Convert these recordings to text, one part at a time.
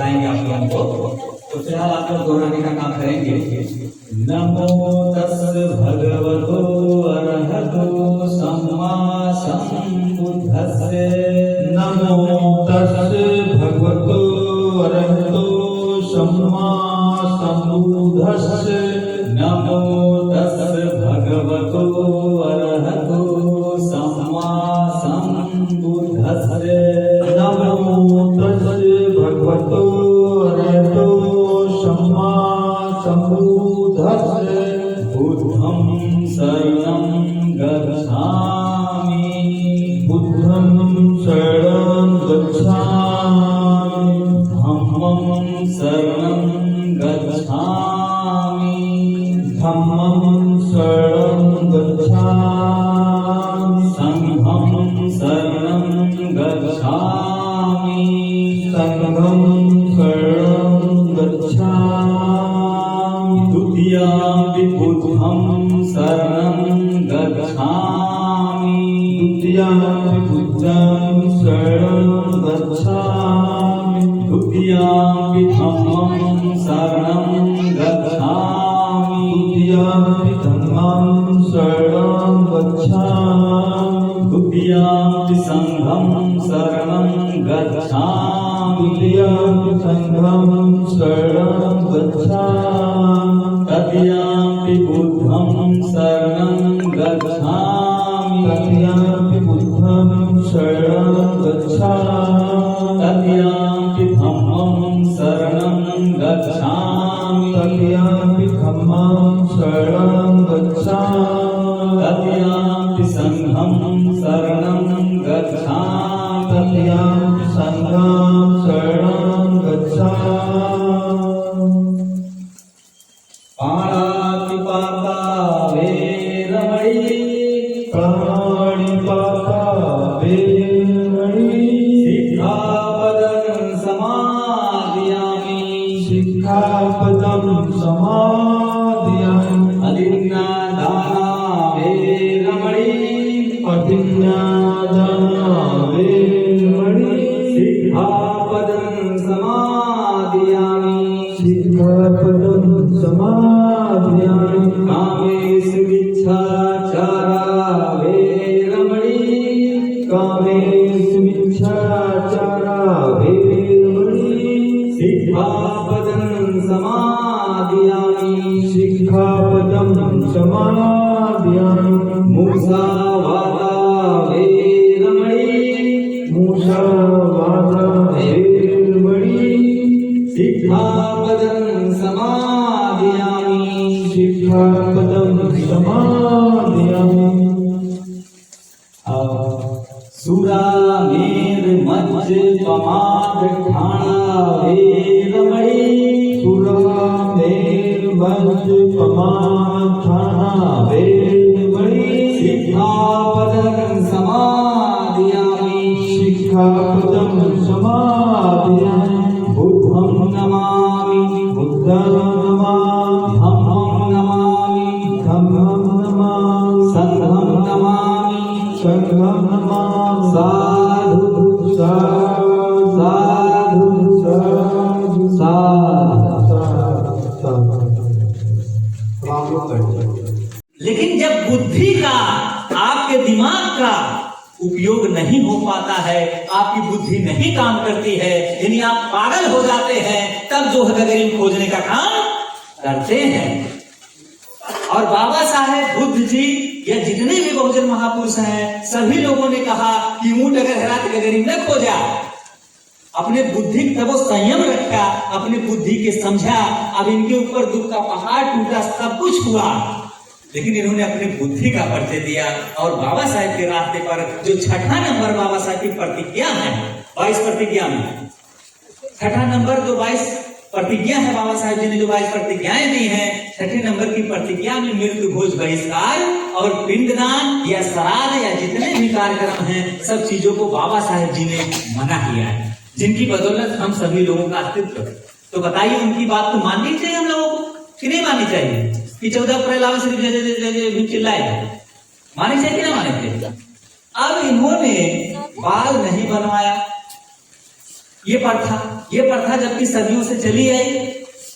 बताएंगे आप लोगों को। तो फिलहाल आप लोग दोहराने का काम करेंगे। नमो तस् भगवतो अरहतो सम्मा सम्बुद्धस्से। नमो तस् भगवतो अरहतो सम्मा सम्बुद्धस्से। नमो तस् भगवतो अरहतो सम्मा सम्बुद्धस्से। नमो तस् भगवतो अरहतो सम्मा सम्बुद्धस्से। बुद्धं शरणं गच्छामि। बुद्धं शरणं गच्छामि। धम्मं शरणं गच्छामि। धम्मं शरणं गच्छामि। संघं शरणं गच्छामि। संघं शरणं गच्छामि। द्वितीयं बुद्धं शरणं गच्छामि। द्वितीयं बुद्धं शरणं गच्छामि। द्वितीयं धम्मं शरणं गच्छामि। द्वितीयं धम्मं शरणं गच्छामि। द्वितीयं संघं शरणं गच्छामि। द्वितीयं संघं शरणं गच्छामि। तृतीयं बुद्धं शरणं गच्छामि। तृतीयं बुद्धं शरणं गच्छामि। तृतीयं धम्मं शरणं गच्छामि। तृतीयं धम्मं शरणं गच्छामि। तृतीयं संघं शरणं गच्छामि। तृतीयं संघं शरणं गच्छामि। पाणातिपाता वेरमणि। प्राणिपाता वेरमणि। सिक्खापदं समादयामि। सिक्खापदं समादयामि। अदिन्नादाना वेरमणि। अभिज्ञादाना वेरमणि। सिक्खापदं समादयामि। सिक्खापदं समादयामि। कामेषु मिच्छाचारा वेरमणि। कामेषु मिच्छाचारा वेरमणि। सिक्खापदं समादयामि। सिक्खापदं समादयामि। मुसावादा वेरमणि। मुसावादा वेरमणि। सिक्खापदं समादयामि। सिक्खापदं समादयामि। सुरामेर्मज्जपमादठाणा वेरमणि। सुरामेर्मज्जपमादठाणा वेरमणि। सिक्खापदं समादयामि। सिक्खापदं समादयामि। बुद्धं नमामि। बुद्धं नमामि। धम्मं नमामि। धम्मं नमामि। संघं नमामि। संघं नमामि। साधु साधु साधु साधु। लेकिन जब बुद्धि का, आपके दिमाग का उपयोग नहीं हो पाता है, आपकी बुद्धि नहीं काम करती है, यानी आप पागल हो जाते हैं, तब जो है गगरीब खोजने का काम करते हैं। और बाबा साहेब बुद्ध जी या जितने भी बहुजन महापुरुष हैं, सभी लोगों ने कहा कि ऊंट अगर हरा तो गगरीब न खोजा। अपने बुद्धि तब वो संयम रखा, अपने बुद्धि के समझा। अब इनके ऊपर दुख का पहाड़ टूटा, सब कुछ हुआ, लेकिन इन्होंने अपनी बुद्धि का परिचय दिया। और बाबा साहेब के रास्ते पर जो छठा नंबर बाबा साहेब की प्रतिज्ञा है, 22 प्रतिज्ञा में छठा नंबर जो 22 प्रतिज्ञा है, बाबा साहेब जी ने जो 22 प्रतिज्ञाएं दी हैं, छठे नंबर की प्रतिज्ञा में मृत्यु भोज बहिष्कार और पिंडदान या श्राद्ध या जितने भी कार्यक्रम हैं, सब चीजों को बाबा साहेब जी ने मना किया है, जिनकी बदौलत हम सभी लोगों का अस्तित्व। तो बताइए, उनकी बात तो माननी चाहिए हम लोगों को कि नहीं माननी चाहिए? कि 14 अप्रैल आवे सिर्फ जय जय जय जय भी चिल्लाए, माननी चाहिए कि ना माननी चाहिए? अब इन्होंने बाल नहीं बनवाया, ये प्रथा ये प्रथा जबकि सदियों से चली आई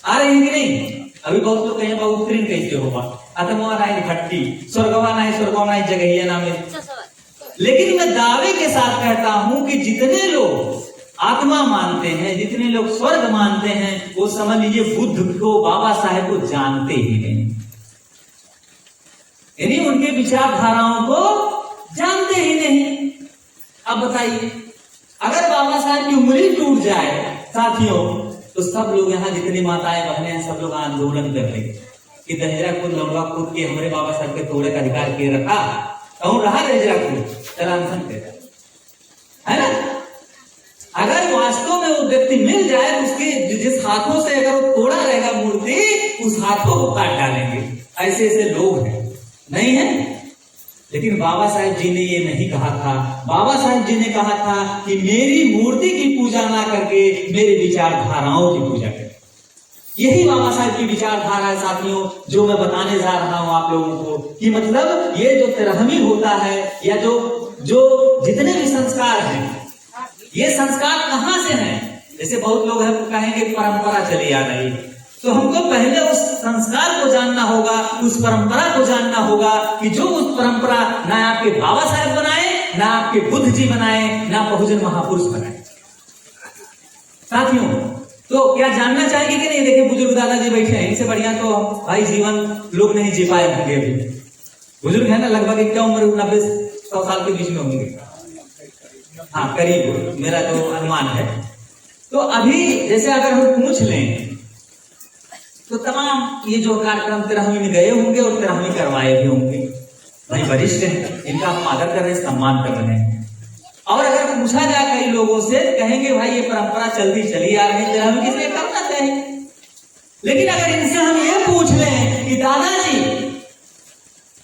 आ रही है कि नहीं? अभी बहुत लोग कहें बाबू उत्तीर्ण कैसे होगा, आत्मा नाई भट्टी स्वर्गवा नाई स्वर्गवा नाई जगह नाम है। लेकिन मैं दावे के साथ कहता हूं कि जितने लोग आत्मा मानते हैं, जितने लोग स्वर्ग मानते हैं, वो समझ लीजिए बुद्ध को, बाबा साहेब को जानते ही नहीं, यानी उनके विचारधाराओं को जानते ही नहीं। अब बताइए, अगर बाबा साहेब की उंगली टूट जाए साथियों, तो सब लोग यहाँ जितनी माताएं बहनें हैं सब लोग आंदोलन कर रहे कि दहेजरा खुद लौंडा खुद के हमारे बाबा साहब के तोड़े का अधिकार किए रखा, कौन रहा दहेजरा खुद, चलांसन है ना। अगर वास्तव में वो व्यक्ति मिल जाए तो उसके जिस हाथों से अगर वो तोड़ा रहेगा मूर्ति, उस हाथों को काट डालेंगे। ऐसे ऐसे लोग हैं, नहीं है? लेकिन बाबा साहेब जी ने ये नहीं कहा था। बाबा साहेब जी ने कहा था कि मेरी मूर्ति की पूजा ना करके मेरे विचारधाराओं की पूजा करें। यही बाबा साहेब की विचारधारा है साथियों, जो मैं बताने जा रहा हूं आप लोगों को कि मतलब ये जो तिरहमी होता है या जो जितने भी संस्कार हैं, ये संस्कार कहां से हैं? जैसे बहुत लोग हैं कहेंगे परंपरा चली आ रही है, तो हमको पहले उस संस्कार को जानना होगा, उस परंपरा को जानना होगा कि जो उस परंपरा ना आपके बाबा साहेब बनाए, ना आपके बुद्ध जी बनाए, ना बहुजन महापुरुष बनाए। साथियों, तो क्या जानना चाहेंगे कि नहीं? देखिए बुजुर्ग दादाजी बैठे हैं, इनसे बढ़िया तो भाई जीवन लोग नहीं जी पाए होंगे। अभी बुजुर्ग है ना, लगभग क्या उम्र 90-100 साल के बीच में होंगे, हाँ करीब, मेरा तो अनुमान है। तो अभी जैसे अगर हम पूछ लें तो तमाम ये जो कार्यक्रम तिरहमी में गए होंगे और तिरहमी करवाए भी होंगे, भाई वरिष्ठ हैं, इनका हम आदर कर रहे हैं, सम्मान कर रहे हैं। और अगर पूछा जाए कई लोगों से, कहेंगे भाई ये परंपरा चलती चली आ रही है, तिरहमी किसने करना चाहिए। लेकिन अगर इनसे हम ये पूछ लें कि दादाजी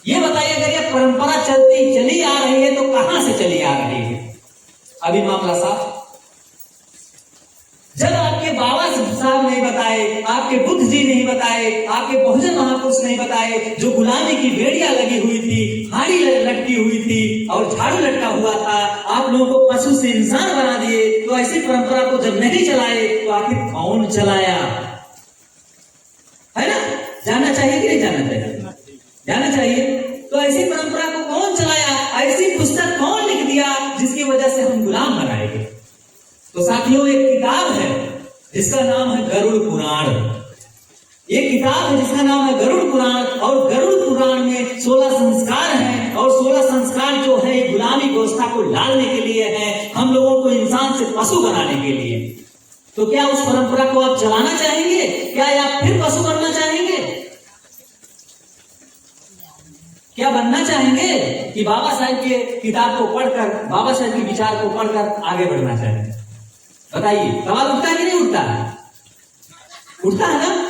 ये बताइए, अगर ये परंपरा चलती चली आ रही है तो कहां से चली आ रही है? अभी मामला साहब, जब आपके बाबा साहब नहीं बताए, आपके बुद्ध जी नहीं बताए, आपके बहुजन महापुरुष नहीं बताए, जो गुलामी की बेड़ियां लगी हुई थी, हाड़ी लटकी हुई थी और झाड़ू लटका हुआ था, आप लोगों को पशु से इंसान बना दिए, तो ऐसी परंपरा को जब नहीं चलाए तो आखिर कौन चलाया? है ना? जानना चाहिए कि नहीं जानना चाहिए? जानना चाहिए। तो ऐसी परंपरा को कौन चलाया? ऐसी पुस्तक कौन लिख दिया जिसकी वजह से हम गुलाम बनाए गए? तो साथियों, एक किताब है जिसका नाम है गरुड़ पुराण। एक किताब है जिसका नाम है गरुड़ पुराण, और गरुड़ पुराण में 16 संस्कार हैं, और 16 संस्कार जो है गुलामी व्यवस्था को डालने के लिए है, हम लोगों को इंसान से पशु बनाने के लिए। तो क्या उस परंपरा को आप चलाना चाहेंगे? क्या आप फिर पशु बनना चाहेंगे? क्या बनना चाहेंगे कि बाबा साहेब के किताब को पढ़कर, बाबा साहेब के विचार को पढ़कर आगे बढ़ना चाहेंगे? बताइए, सवाल उठता है कि नहीं उठता है? उठता है ना।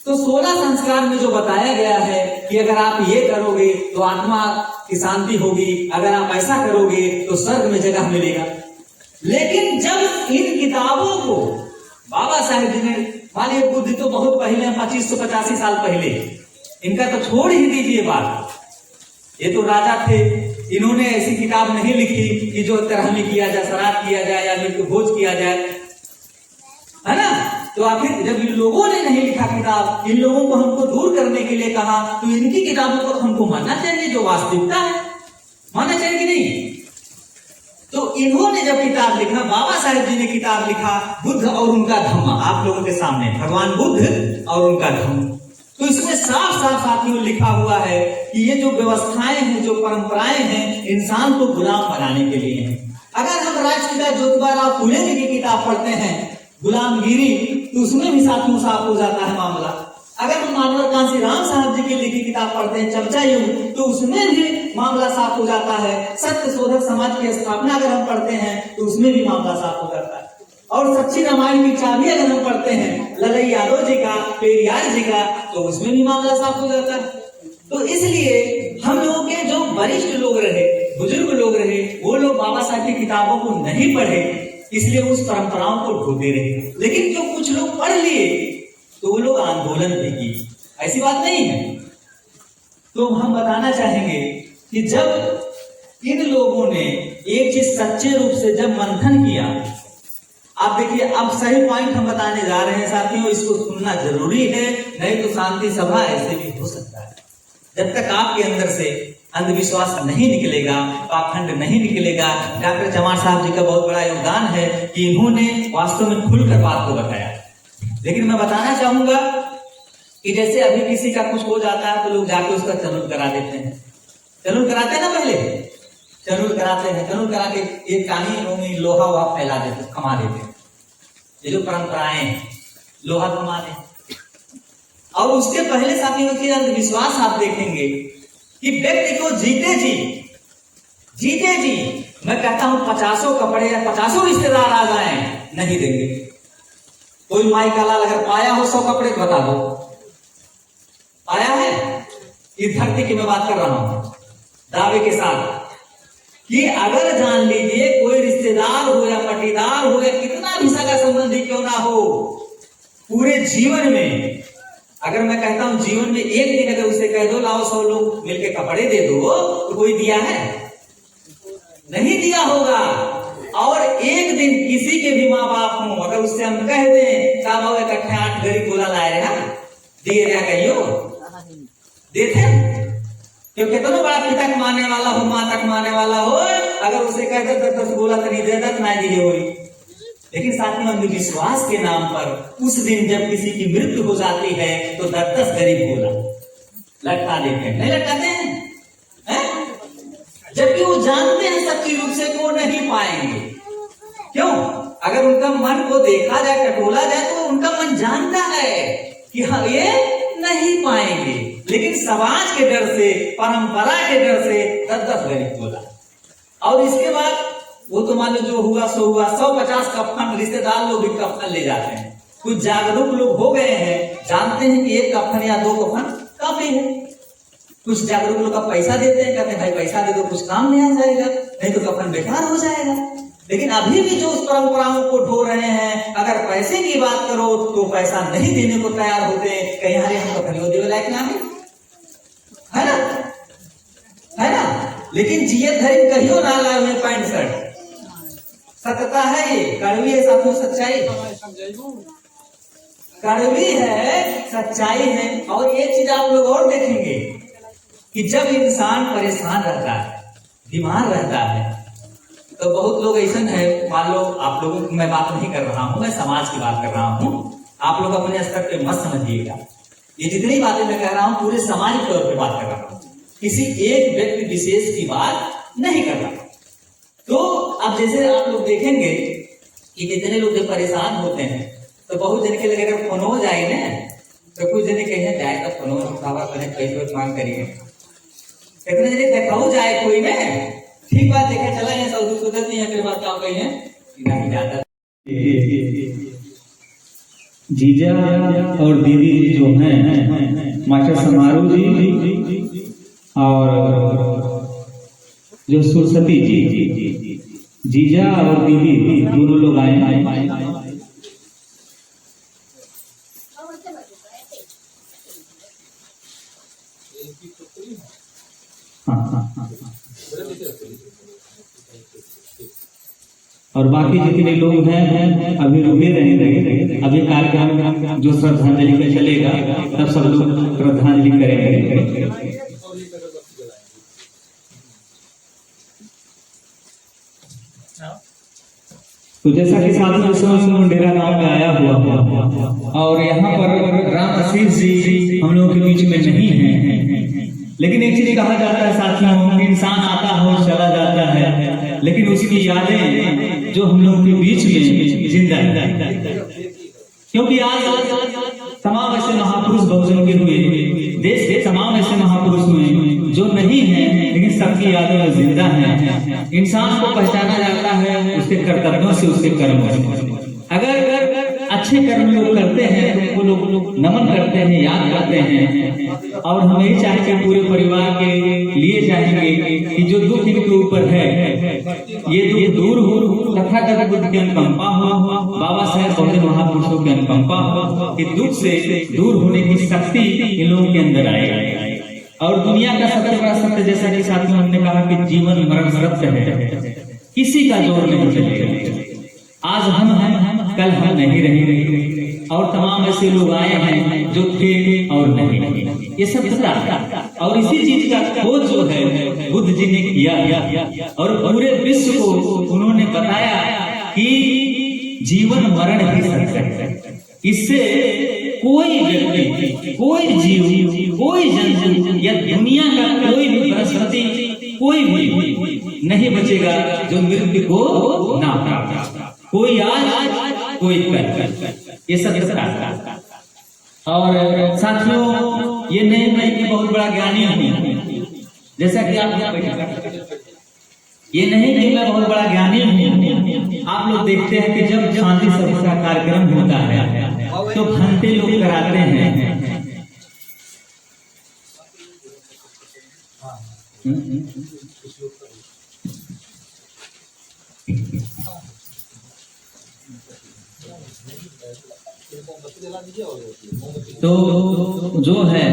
तो 16 संस्कार में जो बताया गया है कि अगर आप ये करोगे तो आत्मा की शांति होगी, अगर आप ऐसा करोगे तो स्वर्ग में जगह मिलेगा। लेकिन जब इन किताबों को बाबा साहेब जी ने, मानिए बुद्ध तो बहुत पहले, 2585 साल पहले, इनका तो छोड़ ही दीजिए बात, ये तो राजा थे, इन्होंने ऐसी किताब नहीं लिखी कि जो तिरहमी किया जाए, श्राद्ध किया जाए या मृत्यु भोज किया जाए, है ना। तो आखिर जब इन लोगों ने नहीं लिखा किताब, इन लोगों को हमको दूर करने के लिए कहा, तो इनकी किताबों को हमको मानना चाहिए, जो वास्तविकता है, मानना चाहिए कि नहीं। तो इन्होंने जब किताब लिखा, बाबा साहेब जी ने किताब लिखा बुद्ध और उनका धम्म, आप लोगों के सामने भगवान बुद्ध और उनका धम्म, तो इसमें साफ साफ साथियों लिखा हुआ है कि ये जो व्यवस्थाएं हैं, जो परंपराएं हैं, इंसान को गुलाम बनाने के लिए हैं। अगर हम राष्ट्रपिता ज्योतिबा राव फुले जी की किताब पढ़ते हैं गुलामगिरी, तो उसमें भी साथियों साफ हो जाता है मामला। अगर हम मानवर कांसी राम साहब जी की लिखी किताब पढ़ते हैं चर्चा युग, तो उसमें भी मामला साफ हो जाता है। सत्य शोधक समाज की स्थापना अगर हम पढ़ते हैं तो उसमें भी मामला साफ हो जाता है। और सच्ची रामायण की चाबी अगर हम पढ़ते हैं ललई यादव जी का, पेरियार जी का, तो उसमें भी मामला साफ हो जाता है। तो इसलिए हम लोगों के जो वरिष्ठ लोग रहे, बुजुर्ग लोग रहे, वो लोग बाबा साहब की किताबों को नहीं पढ़े, इसलिए उस परंपराओं को ढोते रहे। लेकिन जो कुछ लोग पढ़ लिए तो वो लोग आंदोलन भी की, ऐसी बात नहीं है। तो हम बताना चाहेंगे कि जब इन लोगों ने एक चीज सच्चे रूप से जब मंथन किया, आप देखिए, अब सही पॉइंट हम बताने जा रहे हैं साथियों, इसको सुनना जरूरी है, नहीं तो शांति सभा ऐसे भी हो सकता है। जब तक आपके अंदर से अंधविश्वास नहीं निकलेगा, पाखंड नहीं निकलेगा। डॉक्टर चमार साहब जी का बहुत बड़ा योगदान है कि इन्होंने वास्तव में खुलकर बात को बताया। लेकिन मैं बताना चाहूंगा कि जैसे अभी किसी का कुछ हो जाता है तो लोग जाके उसका चनुन करा देते हैं। चनुन कराते हैं ना, पहले चनुन कराते हैं, चनुन करा के एक कानी लोहा वहा फैला देते, कमा देते हैं। ये जो परंपराएं हैं, लोहा कमा दे। और उसके पहले साथियों के अंधविश्वास आप देखेंगे कि व्यक्ति को जीते जी मैं कहता हूं 50 कपड़े या 50 रिश्तेदार आ जाए नहीं देंगे। कोई माई का लाल अगर पाया हो 100 कपड़े बता दो, आया है? इस धरती की मैं बात कर रहा हूं दावे के साथ कि अगर जान लीजिए कोई रिश्तेदार हो या पटीदार हो या कितना भी सगा संबंधी क्यों ना हो, पूरे जीवन में अगर मैं कहता हूं जीवन में एक दिन अगर उसे कह दो लाओ 100 लोग मिलके कपड़े दे दो, तो कोई दिया है? नहीं दिया होगा। और एक दिन किसी के भी माँ बाप हो, अगर उससे हम कह दें साहब इकट्ठे 8 गरीब गोला लाए रहे ना, दिए क्या कहियो देते, क्योंकि दोनों बड़ा पिता कमाने वाला हो, माता कमाने वाला हो, अगर उसे कह दे 10 गोला तो नहीं देता, तो ना दिए हुई। लेकिन साथियों अंधविश्वास के नाम पर उस दिन जब किसी की मृत्यु हो जाती है तो 10 गरीब गोला लटका देते हैं, नहीं लटकाते हैं? जबकि वो जानते हैं सच्ची रूप से कि वो नहीं पाएंगे। क्यों? अगर उनका मन को देखा जाए, टटोला जाए, तो उनका मन जानता है कि हाँ ये नहीं पाएंगे, लेकिन समाज के डर से, परंपरा के डर से 10 गरीब गोला। और इसके बाद वो तो मान लो जो हुआ सो हुआ, 150 कफन रिश्तेदार लोग भी कफन ले जाते हैं। कुछ जागरूक लोग हो गए हैं, जानते हैं कि 1 कफन या 2 कफन काफी है। कुछ जागरूक लोग का पैसा देते हैं, कहते हैं भाई पैसा दे दो, कुछ काम नहीं आ जाएगा, नहीं तो कफन बेकार हो जाएगा। लेकिन अभी भी जो उस परंपराओं को ढो रहे हैं, अगर पैसे की बात करो तो पैसा नहीं देने को तैयार होते हैं। कहीं हरे हम कफन देवे लायक ना है ना, है ना? लेकिन जिये धरी कहियो ना लाए हुए 65 सत्यता है, ये कड़वी है साथियों, सच्चाई कड़वी है, सच्चाई है। और एक चीज आप लोग और देखेंगे कि जब इंसान परेशान रहता है, बीमार रहता है, तो बहुत लोग ऐसा है, मान लो आप लोगों की मैं बात नहीं कर रहा हूं, मैं समाज की बात कर रहा हूं, आप लोग अपने स्तर पे मत समझिएगा। ये जितनी बातें मैं कह रहा हूं पूरे सामाजिक तौर पे बात कर रहा हूं, किसी एक व्यक्ति विशेष की बात नहीं कर रहा। तो अब जैसे आप लोग देखेंगे कि कितने लोग जब परेशान होते हैं तो बहुत जन के लगे अगर फोन हो जाए ना, तो कुछ जने कहे जाए तो फोन उठावा करें, पैसे मांग करिए, कितने जने देखा हो जाए कोई ने, ठीक बात देखे चला है, सऊदी सुदत नहीं है, फिर बात क्या कही है नहीं जाता। जीजा और दीदी जो हैं मास्टर समारोह जी और जो सरस्वती जी, जीजा और दीदी दोनों लोग आए। हाँ। और बाकी जितने लोग हैं अभी रुके रहेंगे, अभी कार्यक्रम जो श्रद्धांजलि का चलेगा तब सब लोग श्रद्धांजलि करेंगे। तो जैसा कि साथियों डेरा गांव में आया हुआ और यहाँ पर राम आशीष जी हम लोगों के बीच में नहीं है, लेकिन एक चीज कहा जाता है साथियों, इंसान आता है चला जाता है, लेकिन उसकी यादें जो हम लोगों के बीच में जिंदा है। क्योंकि आज तमाम ऐसे महापुरुष बहुजन के हुए, देश के तमाम ऐसे महापुरुष हुए जो नहीं है लेकिन सबकी यादों में जिंदा है। इंसान को पहचाना जाता है उसके कर्तव्यों से, उसके कर्मों से। अगर अच्छे कर्म लोग करते हैं तो वो लोग नमन करते हैं, याद करते हैं, और हम यही चाहेंगे पूरे परिवार के लिए चाहेंगे कि जो दुख इनके ऊपर है ये दुख दूर हो, तथागत बुद्ध की अनुकंपा हो, बाबा साहेब बहुजन महापुरुषों की अनुकंपा हो, कि दुख से दूर होने की शक्ति इन लोगों के अंदर आएगा। और दुनिया का सबसे बड़ा सत्य, जैसा कि साथियों हमने कहा कि जीवन मरण सत्य है, किसी का जोर नहीं चलेगा। आज हम हैं, कल हम नहीं रहेंगे, और तमाम ऐसे लोग आए हैं जो थे और नहीं रहे। ये सब पता, और इसी चीज का खोज जो है बुद्ध जी ने किया, और पूरे विश्व को उन्होंने बताया कि जीवन मरण ही सत्य है। इससे कोई व्यक्ति, कोई जीव, कोई जंतु या दुनिया का कोई भी वनस्पति, कोई भी नहीं बचेगा जो मृत्यु को ना प्राप्त। कोई आज, कोई कल, ये सब सत्य। और साथियों, ये नहीं मैं कि बहुत बड़ा ज्ञानी हूँ, जैसा कि आप, ये नहीं कि मैं बहुत बड़ा ज्ञानी हूँ। आप लोग देखते हैं कि जब शांति सभा का कार्यक्रम होता है तो घंटे लोग कराते हैं। तो जो है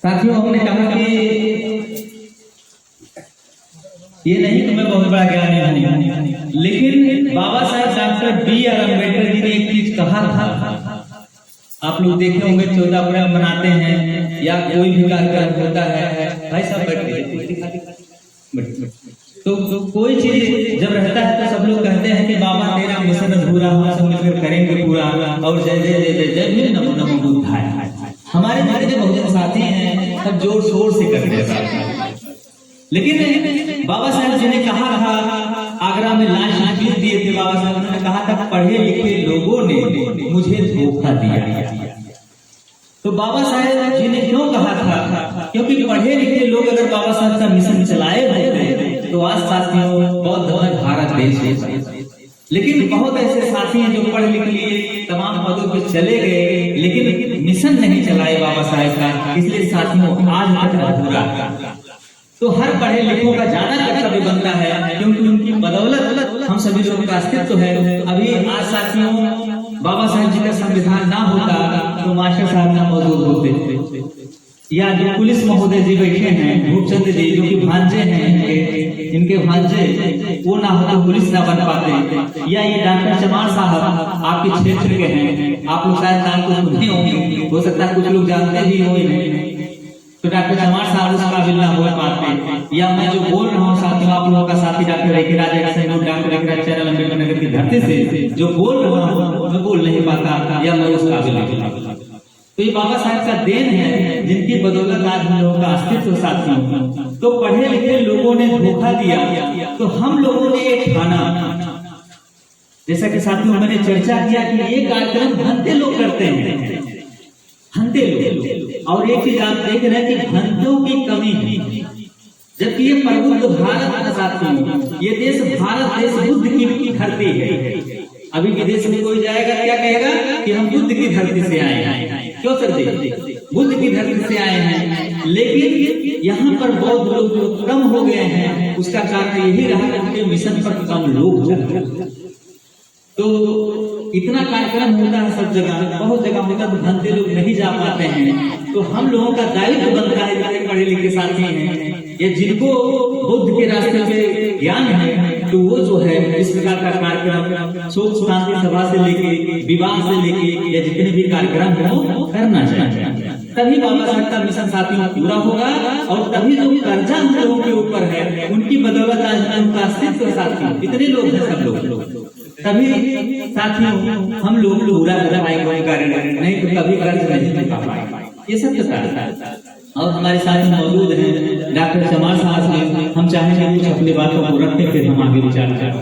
साथियों, हमने कहा कि ये नहीं कि मैं बहुत बड़ा ज्ञानी हूँ, लेकिन बाबा साहेब डॉक्टर B.R. अम्बेडकर जी ने एक चीज कहा था। आप लोग देखे होंगे 14 अप्रैल मनाते हैं या कोई भी कार्यक्रम होता है, भाई साहब बैठे, तो कोई चीज जब रहता है तो सब लोग कहते हैं कि बाबा तेरा मिशन अधूरा, हम सब मिलकर करेंगे पूरा, और जय जय जय जय जय भी नमो नमो बुद्धाय। हमारे जितने बहुजन साथी हैं सब जोर शोर से करते हैं, लेकिन बाबा साहब जी ने कहा था, आगरा में लाश जीत दिए थे बाबा साहब ने कहा था, पढ़े लिखे लोगों ने मुझे धोखा दिया। तो बाबा साहब जी ने क्यों कहा था? क्योंकि पढ़े लिखे लोग अगर बाबा साहब का मिशन चलाए होते तो आज साथियों बौद्ध धर्म भारत देश है। लेकिन बहुत ऐसे साथी हैं जो पढ़ लिख लिए, तमाम पदों पर चले गए, लेकिन मिशन नहीं चलाए बाबा साहब का, इसलिए साथियों आज तक अधूरा। तो हर पढ़े लिखों का ज्यादा कर्तव्य बनता है, क्योंकि उनकी बदौलत हम सभी लोगों का अस्तित्व है। अभी आज साथियों बाबा साहब जी का संविधान ना होता तो मास्टर साहब ना मौजूद होते, या जो पुलिस महोदय जी बैठे हैं, भूपचंद जी जो कि भांजे हैं, इनके भांजे, वो ना होते पुलिस ना बन पाते, या ये डॉक्टर चमार साहब आपके क्षेत्र के हैं, आप लोग शायद नाम को सुनते होंगे, हो सकता है कुछ लोग जानते भी होंगे। तो डॉक्टर चमार साहब उस काबिल ना हो पाते, या मैं जो बोल रहा हूँ साथियों, आप लोगों का साथी डॉक्टर रेखीराज डॉक्टर चरण अम्बेडकर नगर की धरती से जो बोल रहा हूँ मैं बोल नहीं पाता, या मैं उस काबिल नहीं पाता। तो ये बाबा साहब का देन है, जिनकी बदौलत आज हम लोगों का अस्तित्व साथियों। तो पढ़े लिखे लोगों ने धोखा दिया, तो हम लोगों ने एक ठाना, जैसा कि साथियों मैंने चर्चा किया कि ये कार्यक्रम घंटे लोग करते हैं, घंटे लोग, और एक चीज आप देख रहे हैं कि घंटों की कमी है, जबकि ये प्रबुद्ध भारत साथियों, ये देश भारत देश बुद्ध की धरती है। अभी विदेश में कोई जाएगा क्या कहेगा कि हम बुद्ध की धरती से आए हैं। क्यों सर जी? बुद्ध की धरती से आए हैं, लेकिन यहाँ पर बौद्ध लोग जो कम हो गए हैं, उसका कारण यही रहा कि उनके मिशन पर कम लोग हैं। तो इतना कार्यक्रम होता है सब जगह, बहुत जगह होता है, तो घंटे लोग नहीं जा पाते हैं। तो हम लोगों का दायित्व बनता है, जितने पढ़े लिखे साथी हैं या जिनको बुद्ध के रास्ते पे ज्ञान है, तो वो जो है इस प्रकार का कार्यक्रम शोक शांति सभा से लेके विवाह से लेके या जितने भी कार्यक्रम हो करना चाहिए। तभी बाबा साहब का मिशन साथियों पूरा होगा, और तभी जो कर्जा हम लोगों के ऊपर है उनकी बदौलत आज उनका अस्तित्व साथियों, इतने लोग हैं सब लोग, तभी साथियों हम लोग पूरा पाएंगे, नहीं तो कभी कर्ज नहीं चुका पाएंगे। ये सब है। और हमारे साथ मौजूद हैं डॉक्टर चमार साहब, हम चाहेंगे कुछ अपनी बातों को रखते फिर हम आगे विचार करें।